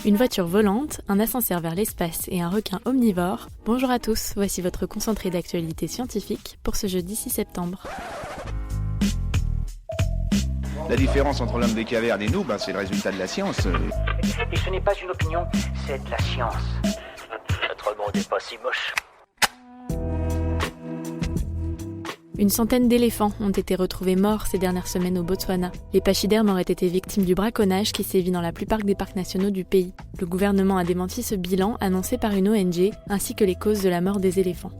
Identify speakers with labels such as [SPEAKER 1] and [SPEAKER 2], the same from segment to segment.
[SPEAKER 1] Une voiture volante, un ascenseur vers l'espace et un requin omnivore. Bonjour à tous, voici votre concentré d'actualité scientifique pour ce jeudi 6 septembre.
[SPEAKER 2] La différence entre l'homme des cavernes et nous, c'est le résultat de la science.
[SPEAKER 3] Et ce n'est pas une opinion, c'est de la science. Notre monde n'est pas si moche.
[SPEAKER 1] Une centaine d'éléphants ont été retrouvés morts ces dernières semaines au Botswana. Les pachydermes auraient été victimes du braconnage qui sévit dans la plupart des parcs nationaux du pays. Le gouvernement a démenti ce bilan annoncé par une ONG, ainsi que les causes de la mort des éléphants.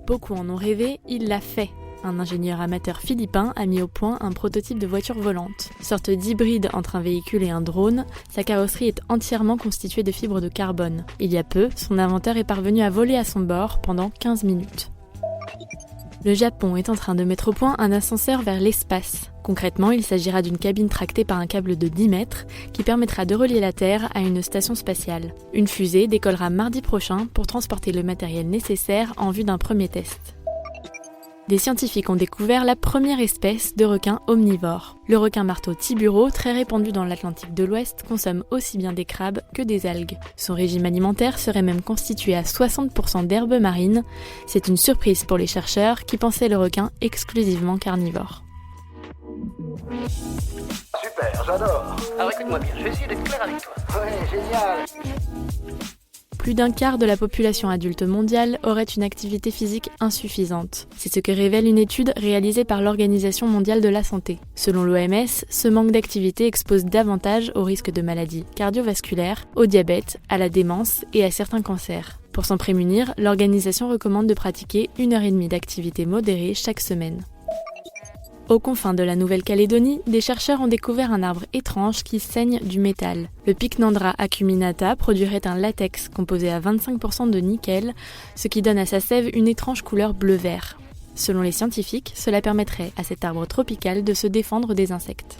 [SPEAKER 1] Beaucoup en ont rêvé, il l'a fait. Un ingénieur amateur philippin a mis au point un prototype de voiture volante. Sorte d'hybride entre un véhicule et un drone, sa carrosserie est entièrement constituée de fibres de carbone. Il y a peu, son inventeur est parvenu à voler à son bord pendant 15 minutes. Le Japon est en train de mettre au point un ascenseur vers l'espace. Concrètement, il s'agira d'une cabine tractée par un câble de 10 mètres qui permettra de relier la Terre à une station spatiale. Une fusée décollera mardi prochain pour transporter le matériel nécessaire en vue d'un premier test. Des scientifiques ont découvert la première espèce de requin omnivore. Le requin marteau Tiburo, très répandu dans l'Atlantique de l'Ouest, consomme aussi bien des crabes que des algues. Son régime alimentaire serait même constitué à 60% d'herbes marines. C'est une surprise pour les chercheurs qui pensaient le requin exclusivement carnivore.
[SPEAKER 3] Super, j'adore. Alors écoute-moi bien, je vais essayer d'être clair avec toi. Ouais, génial.
[SPEAKER 1] Plus d'un quart de la population adulte mondiale aurait une activité physique insuffisante. C'est ce que révèle une étude réalisée par l'Organisation mondiale de la santé. Selon l'OMS, ce manque d'activité expose davantage aux risques de maladies cardiovasculaires, au diabète, à la démence et à certains cancers. Pour s'en prémunir, l'organisation recommande de pratiquer 1h30 d'activité modérée chaque semaine. Aux confins de la Nouvelle-Calédonie, des chercheurs ont découvert un arbre étrange qui saigne du métal. Le Pycnandra acuminata produirait un latex composé à 25% de nickel, ce qui donne à sa sève une étrange couleur bleu-vert. Selon les scientifiques, cela permettrait à cet arbre tropical de se défendre des insectes.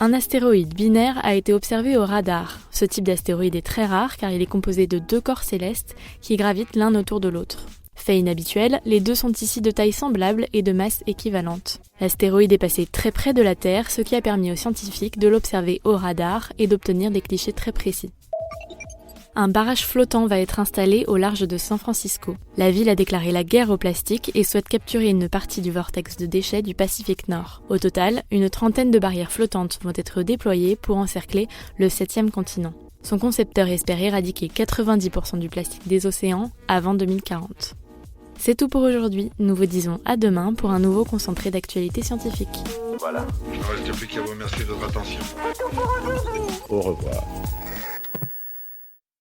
[SPEAKER 1] Un astéroïde binaire a été observé au radar. Ce type d'astéroïde est très rare car il est composé de 2 corps célestes qui gravitent l'un autour de l'autre. Fait inhabituel, les deux sont ici de taille semblable et de masse équivalente. L'astéroïde est passé très près de la Terre, ce qui a permis aux scientifiques de l'observer au radar et d'obtenir des clichés très précis. Un barrage flottant va être installé au large de San Francisco. La ville a déclaré la guerre au plastique et souhaite capturer une partie du vortex de déchets du Pacifique Nord. Au total, une trentaine de barrières flottantes vont être déployées pour encercler le 7e continent. Son concepteur espère éradiquer 90% du plastique des océans avant 2040. C'est tout pour aujourd'hui, nous vous disons à demain pour un nouveau concentré d'actualité scientifique.
[SPEAKER 4] Voilà.
[SPEAKER 5] Il ne reste plus qu'à vous remercier de votre attention.
[SPEAKER 4] Au revoir.